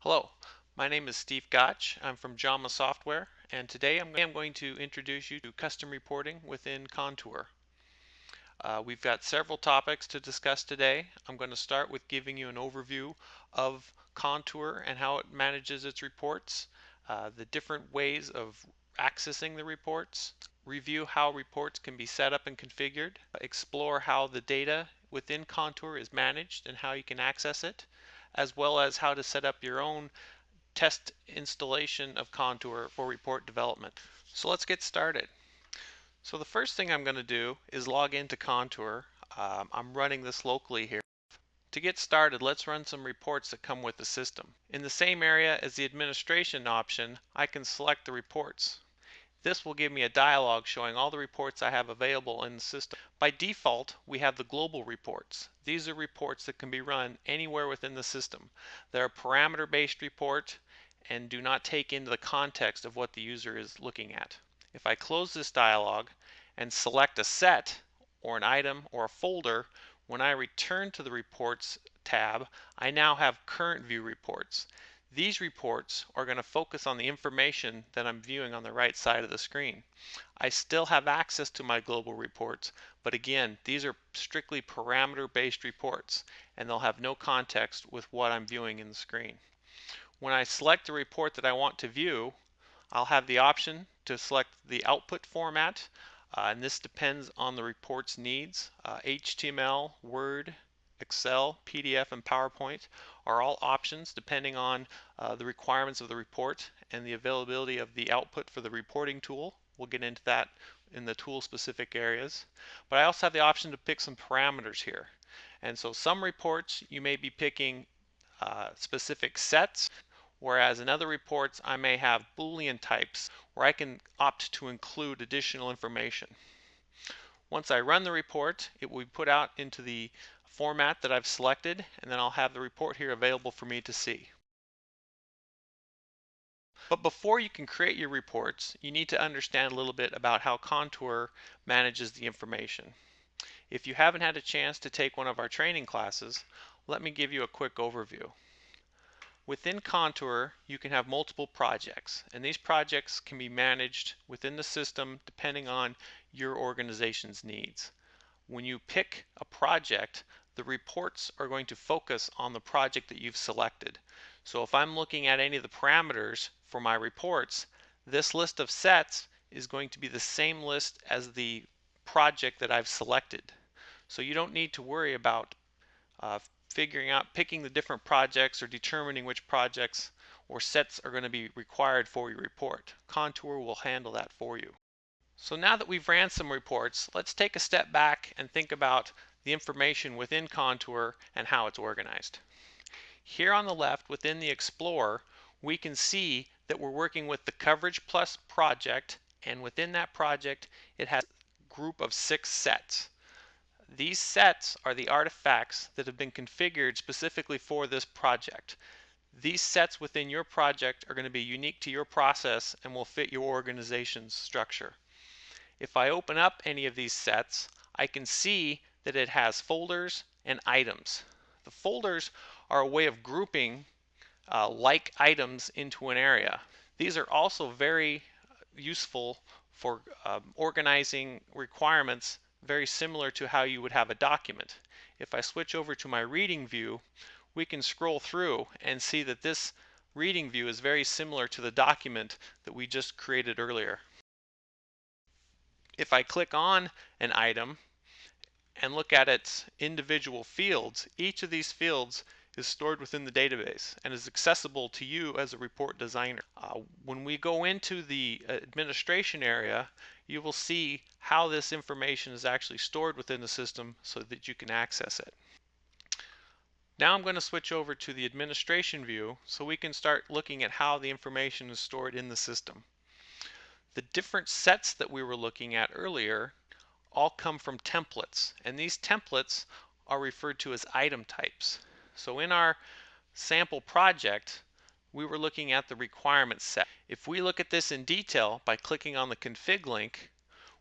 Hello, my name is Steve Gotch. I'm from Jama Software, and today I'm going to introduce you to custom reporting within Contour. We've got several topics to discuss today. I'm going to start with giving you an overview of Contour and how it manages its reports, the different ways of accessing the reports, review how reports can be set up and configured, explore how the data within Contour is managed and how you can access it, as well as how to set up your own test installation of Contour for report development. So let's get started. So the first thing I'm going to do is log into Contour. I'm running this locally here. To get started, let's run some reports that come with the system. In the same area as the administration option, I can select the reports. This will give me a dialog showing all the reports I have available in the system. By default, we have the global reports. These are reports that can be run anywhere within the system. They're a parameter-based report and do not take into the context of what the user is looking at. If I close this dialog and select a set or an item or a folder, when I return to the Reports tab, I now have current view reports. These reports are going to focus on the information that I'm viewing on the right side of the screen. I still have access to my global reports, but again, these are strictly parameter-based reports, and they'll have no context with what I'm viewing in the screen. When I select the report that I want to view, I'll have the option to select the output format, and this depends on the report's needs. HTML, Word, Excel, PDF, and PowerPoint are all options depending on the requirements of the report and the availability of the output for the reporting tool. We'll get into that in the tool specific areas. But I also have the option to pick some parameters here. And so some reports you may be picking specific sets, whereas in other reports I may have Boolean types where I can opt to include additional information. Once I run the report, it will be put out into the format that I've selected, and then I'll have the report here available for me to see. But before you can create your reports, you need to understand a little bit about how Contour manages the information. If you haven't had a chance to take one of our training classes, let me give you a quick overview. Within Contour, you can have multiple projects, and these projects can be managed within the system depending on your organization's needs. When you pick a project, the reports are going to focus on the project that you've selected. So if I'm looking at any of the parameters for my reports, this list of sets is going to be the same list as the project that I've selected. So you don't need to worry about picking the different projects or determining which projects or sets are going to be required for your report. Contour will handle that for you. So now that we've ran some reports, let's take a step back and think about the information within Contour and how it's organized. Here on the left within the Explorer, we can see that we're working with the Coverage Plus project, and within that project it has a group of 6 sets. These sets are the artifacts that have been configured specifically for this project. These sets within your project are going to be unique to your process and will fit your organization's structure. If I open up any of these sets, I can see that it has folders and items. The folders are a way of grouping like items into an area. These are also very useful for organizing requirements, very similar to how you would have a document. If I switch over to my reading view, we can scroll through and see that this reading view is very similar to the document that we just created earlier. If I click on an item and look at its individual fields, each of these fields is stored within the database and is accessible to you as a report designer. When we go into the administration area, you will see how this information is actually stored within the system so that you can access it. Now I'm going to switch over to the administration view so we can start looking at how the information is stored in the system. The different sets that we were looking at earlier all come from templates, and these templates are referred to as item types. So in our sample project, we were looking at the requirements set. If we look at this in detail by clicking on the config link,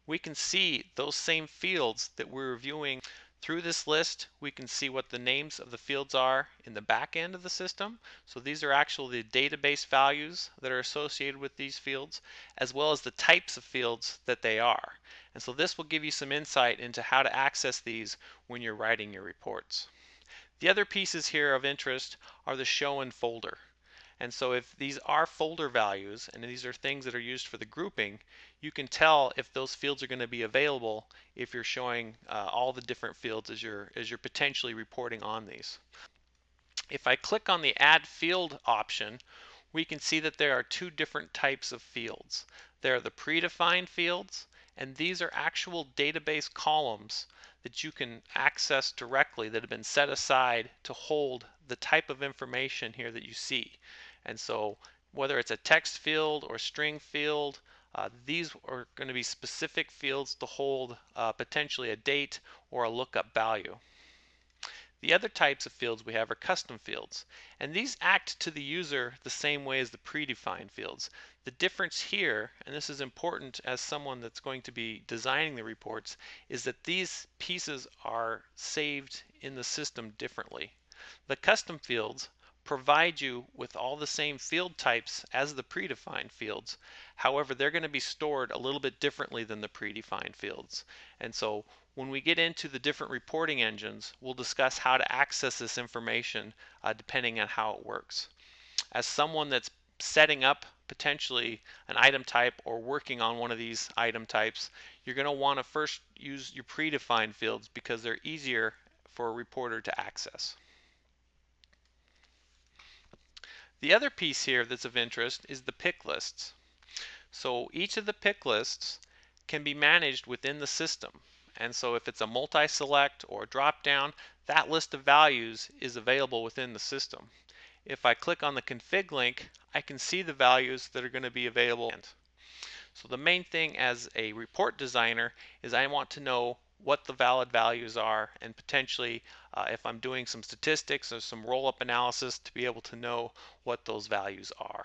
we can see those same fields that we're viewing Through this list, we can see what the names of the fields are in the back end of the system. So these are actually the database values that are associated with these fields, as well as the types of fields that they are. And so this will give you some insight into how to access these when you're writing your reports. The other pieces here of interest are the show and folder. And so if these are folder values, and these are things that are used for the grouping, you can tell if those fields are going to be available if you're showing all the different fields as you're potentially reporting on these. If I click on the Add Field option, we can see that there are two different types of fields. There are the predefined fields, and these are actual database columns that you can access directly that have been set aside to hold the type of information here that you see. And so whether it's a text field or string field, these are going to be specific fields to hold potentially a date or a lookup value. The other types of fields we have are custom fields, and these act to the user the same way as the predefined fields. The difference here, and this is important as someone that's going to be designing the reports, is that these pieces are saved in the system differently. The custom fields provide you with all the same field types as the predefined fields. However, they're going to be stored a little bit differently than the predefined fields. And so when we get into the different reporting engines, we'll discuss how to access this information depending on how it works. As someone that's setting up potentially an item type or working on one of these item types, you're going to want to first use your predefined fields because they're easier for a reporter to access. The other piece here that's of interest is the pick lists. So each of the pick lists can be managed within the system. And so if it's a multi-select or drop down, that list of values is available within the system. If I click on the config link, I can see the values that are going to be available. So the main thing as a report designer is I want to know what the valid values are, and potentially if I'm doing some statistics or some roll-up analysis, to be able to know what those values are.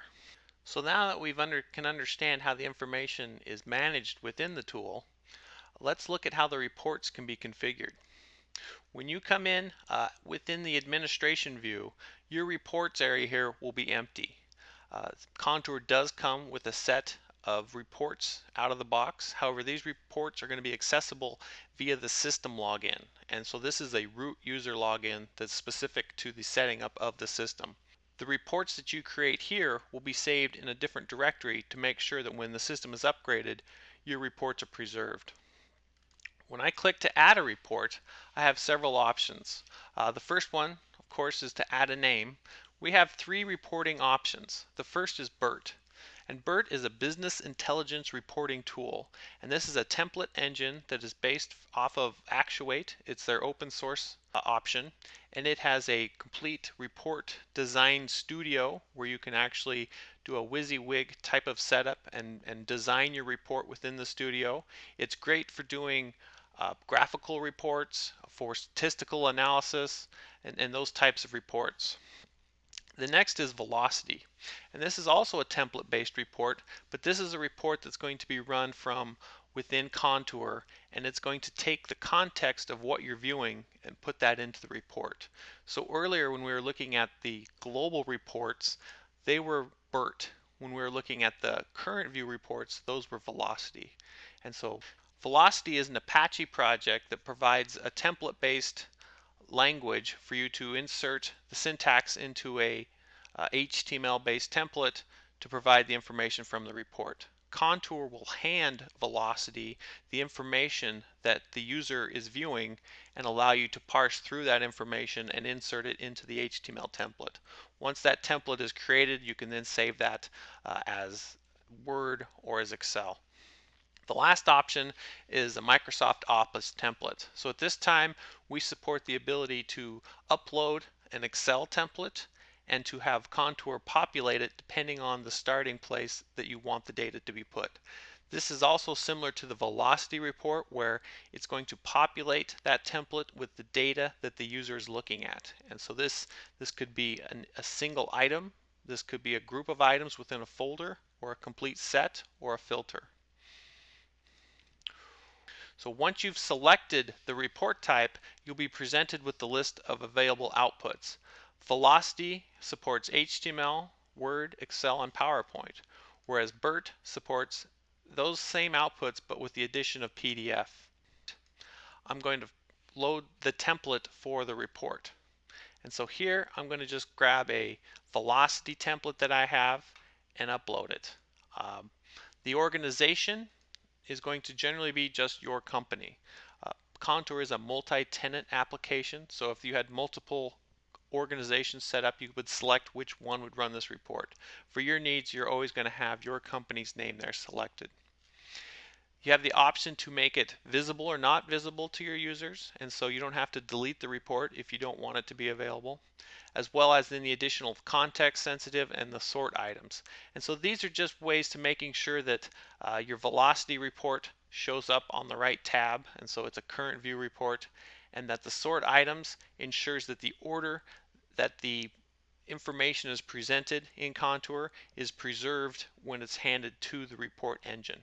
So now that we can understand how the information is managed within the tool, let's look at how the reports can be configured. When you come in within the administration view, your reports area here will be empty. Contour does come with a set of reports out of the box. However, these reports are going to be accessible via the system login. And so this is a root user login that's specific to the setting up of the system. The reports that you create here will be saved in a different directory to make sure that when the system is upgraded, your reports are preserved. When I click to add a report, I have several options. The first one, of course, is to add a name. We have three reporting options. The first is BERT. And BERT is a business intelligence reporting tool. And this is a template engine that is based off of Actuate. It's their open source option. And it has a complete report design studio where you can actually do a WYSIWYG type of setup and design your report within the studio. It's great for doing graphical reports, for statistical analysis, and those types of reports. The next is velocity, and this is also a template-based report, but this is a report that's going to be run from within Contour, and it's going to take the context of what you're viewing and put that into the report. So earlier when we were looking at the global reports, they were BERT. When we were looking at the current view reports, those were velocity. And so Velocity is an Apache project that provides a template-based language for you to insert the syntax into a HTML-based template to provide the information from the report. Contour will hand Velocity the information that the user is viewing and allow you to parse through that information and insert it into the HTML template. Once that template is created, you can then save that as Word or as Excel. The last option is a Microsoft Office template. So at this time, we support the ability to upload an Excel template and to have Contour populate it depending on the starting place that you want the data to be put. This is also similar to the velocity report where it's going to populate that template with the data that the user is looking at. And so this could be a single item, this could be a group of items within a folder, or a complete set, or a filter. So once you've selected the report type, you'll be presented with the list of available outputs. Velocity supports HTML, Word, Excel, and PowerPoint, whereas BERT supports those same outputs but with the addition of PDF. I'm going to load the template for the report. And so here I'm going to just grab a velocity template that I have and upload it. The organization is going to generally be just your company. Contour is a multi-tenant application, so if you had multiple organizations set up, you would select which one would run this report. For your needs, you're always going to have your company's name there selected. You have the option to make it visible or not visible to your users, and so you don't have to delete the report if you don't want it to be available, as well as then the additional context sensitive and the sort items. And so these are just ways to making sure that your velocity report shows up on the right tab, and so it's a current view report, and that the sort items ensures that the order that the information is presented in Contour is preserved when it's handed to the report engine.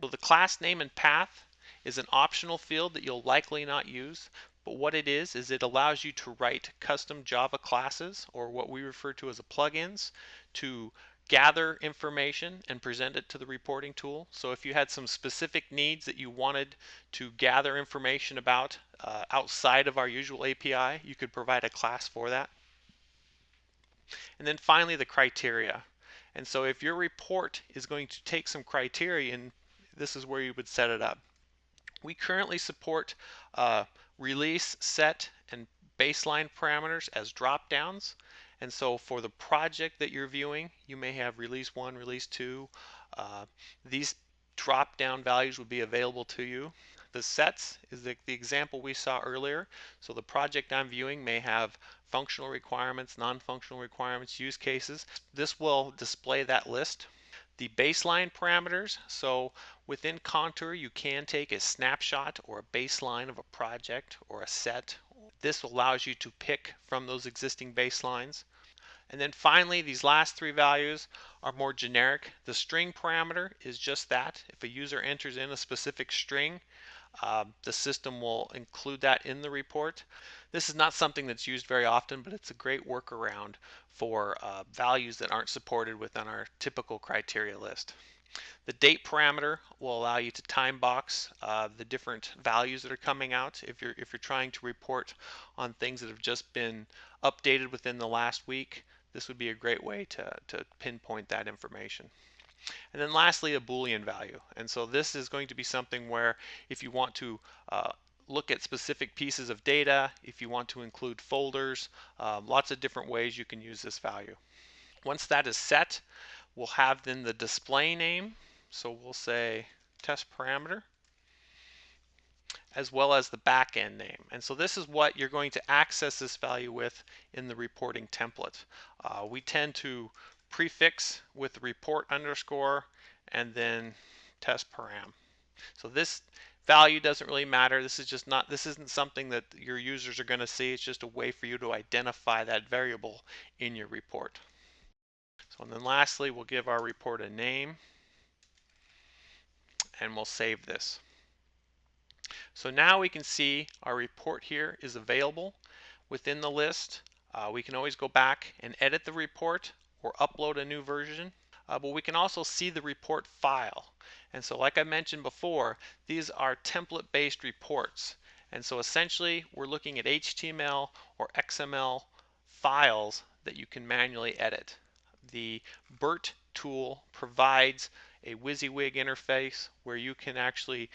So the class name and path is an optional field that you'll likely not use, but what it is it allows you to write custom Java classes, or what we refer to as plugins, to gather information and present it to the reporting tool. So if you had some specific needs that you wanted to gather information about outside of our usual API, you could provide a class for that. And then finally, the criteria. And so if your report is going to take some criteria, and this is where you would set it up. We currently support release, set, and baseline parameters as drop downs. And so for the project that you're viewing, you may have release 1, release 2. These drop down values would be available to you. The sets is the example we saw earlier. So the project I'm viewing may have functional requirements, non-functional requirements, use cases. This will display that list. The baseline parameters, so within Contour you can take a snapshot or a baseline of a project or a set. This allows you to pick from those existing baselines. And then finally, these last three values are more generic. The string parameter is just that. If a user enters in a specific string, the system will include that in the report. This is not something that's used very often, but it's a great workaround for values that aren't supported within our typical criteria list. The date parameter will allow you to time box the different values that are coming out. If you're trying to report on things that have just been updated within the last week, this would be a great way to pinpoint that information. And then lastly, a Boolean value. And so this is going to be something where if you want to look at specific pieces of data, if you want to include folders, lots of different ways you can use this value. Once that is set, we'll have then the display name. So we'll say test parameter, as well as the backend name. And so this is what you're going to access this value with in the reporting template. We tend to prefix with the report underscore and then test param. So this value doesn't really matter. This isn't something that your users are going to see. It's just a way for you to identify that variable in your report. So and then lastly, we'll give our report a name and we'll save this. So now we can see our report here is available within the list. We can always go back and edit the report or upload a new version, but we can also see the report file. And so like I mentioned before, these are template-based reports. And so essentially we're looking at HTML or XML files that you can manually edit. The BERT tool provides a WYSIWYG interface where you can actually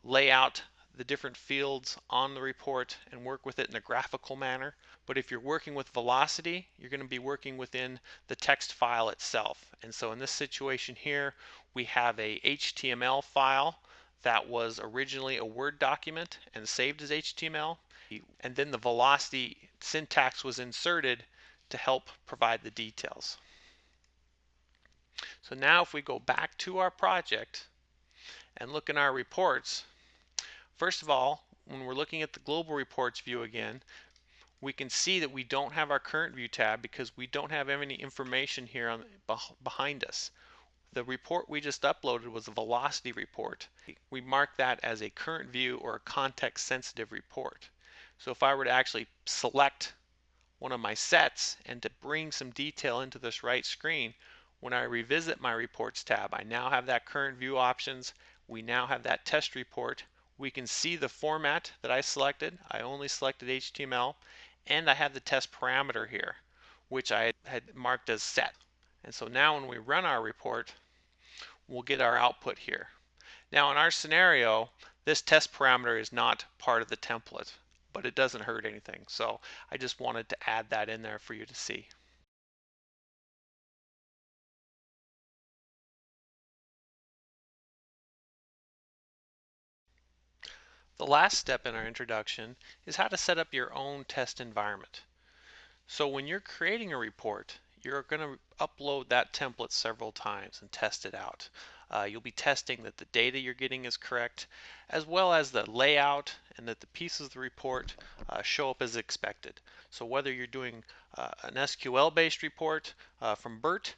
lay out the different fields on the report and work with it in a graphical manner. But if you're working with velocity, you're going to be working within the text file itself. And so in this situation here, we have a HTML file that was originally a Word document and saved as HTML. And then the velocity syntax was inserted to help provide the details. So now if we go back to our project and look in our reports, first of all, when we're looking at the global reports view again, we can see that we don't have our current view tab because we don't have any information here behind us. The report we just uploaded was a velocity report. We mark that as a current view or a context sensitive report. So if I were to actually select one of my sets and to bring some detail into this right screen, when I revisit my reports tab, I now have that current view options. We now have that test report. We can see the format that I selected. I only selected HTML, and I have the test parameter here, which I had marked as set. And so now when we run our report, we'll get our output here. Now in our scenario, this test parameter is not part of the template, but it doesn't hurt anything. So I just wanted to add that in there for you to see. The last step in our introduction is how to set up your own test environment. So when you're creating a report, you're going to upload that template several times and test it out. You'll be testing that the data you're getting is correct, as well as the layout and that the pieces of the report show up as expected. So whether you're doing an SQL-based report from BERT,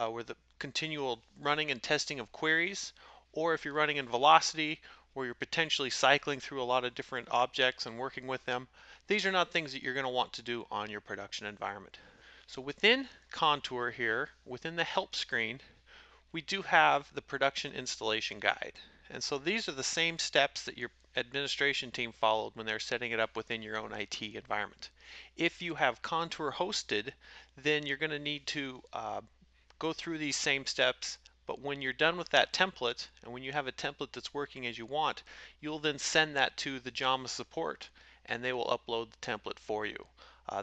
where the continual running and testing of queries, or if you're running in Velocity, where you're potentially cycling through a lot of different objects and working with them, these are not things that you're going to want to do on your production environment. So within Contour here, within the help screen, we do have the production installation guide. And so these are the same steps that your administration team followed when they're setting it up within your own IT environment. If you have Contour hosted, then you're going to need to go through these same steps, but when you're done with that template, and when you have a template that's working as you want, you'll then send that to the Jama support, and they will upload the template for you.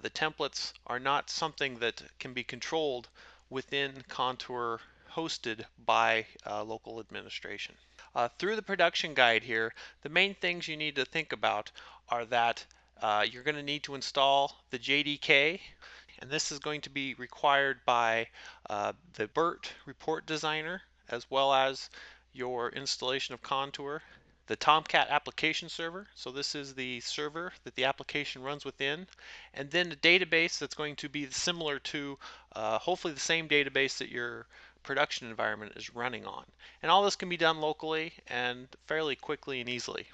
The templates are not something that can be controlled within Contour hosted by local administration. Through the production guide here, the main things you need to think about are that you're going to need to install the JDK, and this is going to be required by the BERT report designer, as well as your installation of Contour. The Tomcat application server, so this is the server that the application runs within, and then the database that's going to be similar to hopefully the same database that your production environment is running on. And all this can be done locally and fairly quickly and easily.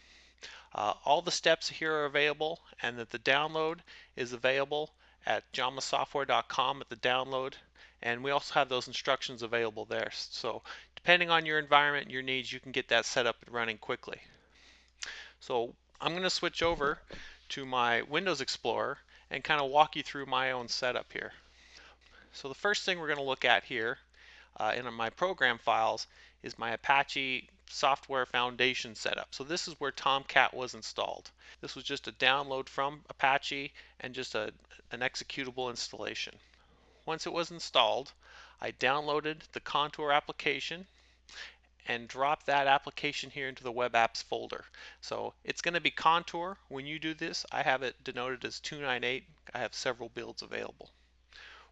All the steps here are available, and that the download is available at jamasoftware.com at the download, and we also have those instructions available there. So depending on your environment and your needs, you can get that set up and running quickly. So I'm going to switch over to my Windows Explorer and kind of walk you through my own setup here. So the first thing we're going to look at here in my program files is my Apache Software Foundation setup. So this is where Tomcat was installed. This was just a download from Apache and just an executable installation. Once it was installed, I downloaded the Contour application and drop that application here into the web apps folder. So it's going to be Contour. When you do this, I have it denoted as 298. I have several builds available.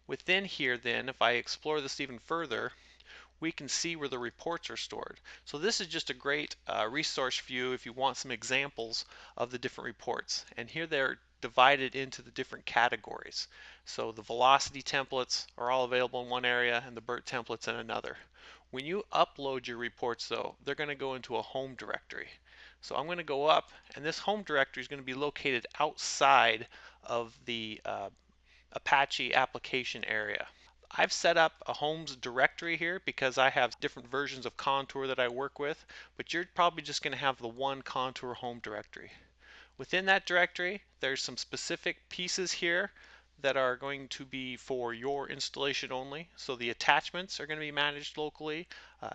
Within here then, if I explore this even further, we can see where the reports are stored. So this is just a great resource view if you want some examples of the different reports. And here they're divided into the different categories. So the velocity templates are all available in one area and the BERT templates in another. When you upload your reports though, they're going to go into a home directory. So I'm going to go up, and this home directory is going to be located outside of the Apache application area. I've set up a homes directory here because I have different versions of Contour that I work with, but you're probably just going to have the one Contour home directory. Within that directory, there's some specific pieces here that are going to be for your installation only. So the attachments are going to be managed locally.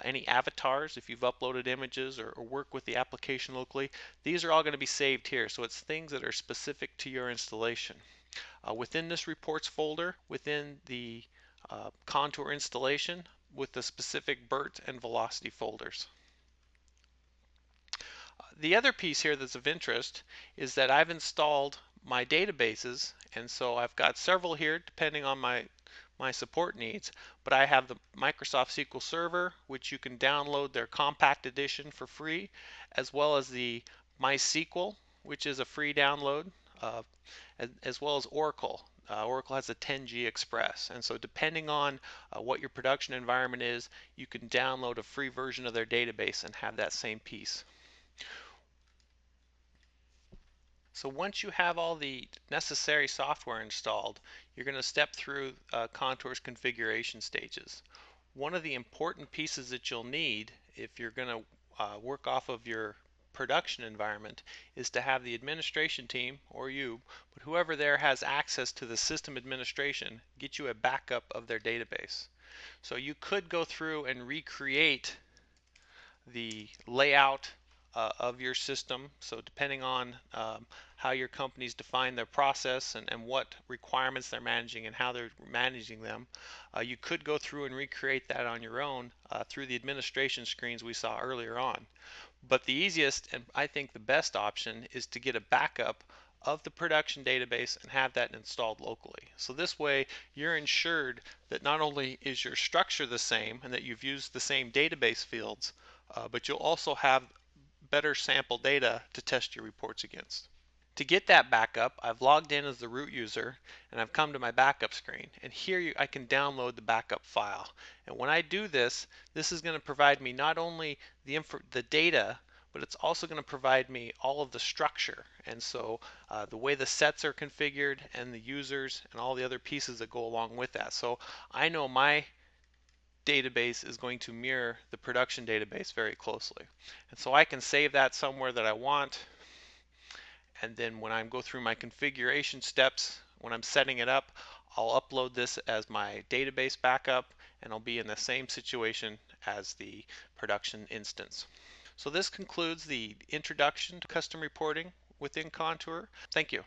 Any avatars, if you've uploaded images or work with the application locally, these are all going to be saved here. So it's things that are specific to your installation. Within this reports folder, within the Contour installation, with the specific BERT and velocity folders. The other piece here that's of interest is that I've installed my databases, and so I've got several here depending on my support needs, but I have the Microsoft SQL Server, which you can download their compact edition for free, as well as the MySQL, which is a free download, as well as Oracle. Oracle has a 10G Express, and so depending on what your production environment is, you can download a free version of their database and have that same piece. So once you have all the necessary software installed, you're going to step through Contour's configuration stages. One of the important pieces that you'll need if you're going to work off of your production environment is to have the administration team, or you, but whoever there has access to the system administration, get you a backup of their database. So you could go through and recreate the layout of your system. So depending on how your companies define their process and what requirements they're managing and how they're managing them, you could go through and recreate that on your own through the administration screens we saw earlier on. But the easiest and I think the best option is to get a backup of the production database and have that installed locally. So this way you're ensured that not only is your structure the same and that you've used the same database fields, but you'll also have better sample data to test your reports against. To get that backup, I've logged in as the root user and I've come to my backup screen, and here I can download the backup file. And when I do this, this is going to provide me not only the data, but it's also going to provide me all of the structure, and so the way the sets are configured and the users and all the other pieces that go along with that. So I know my database is going to mirror the production database very closely. And so I can save that somewhere that I want, and then when I go through my configuration steps, when I'm setting it up, I'll upload this as my database backup, and I'll be in the same situation as the production instance. So this concludes the introduction to custom reporting within Contour. Thank you.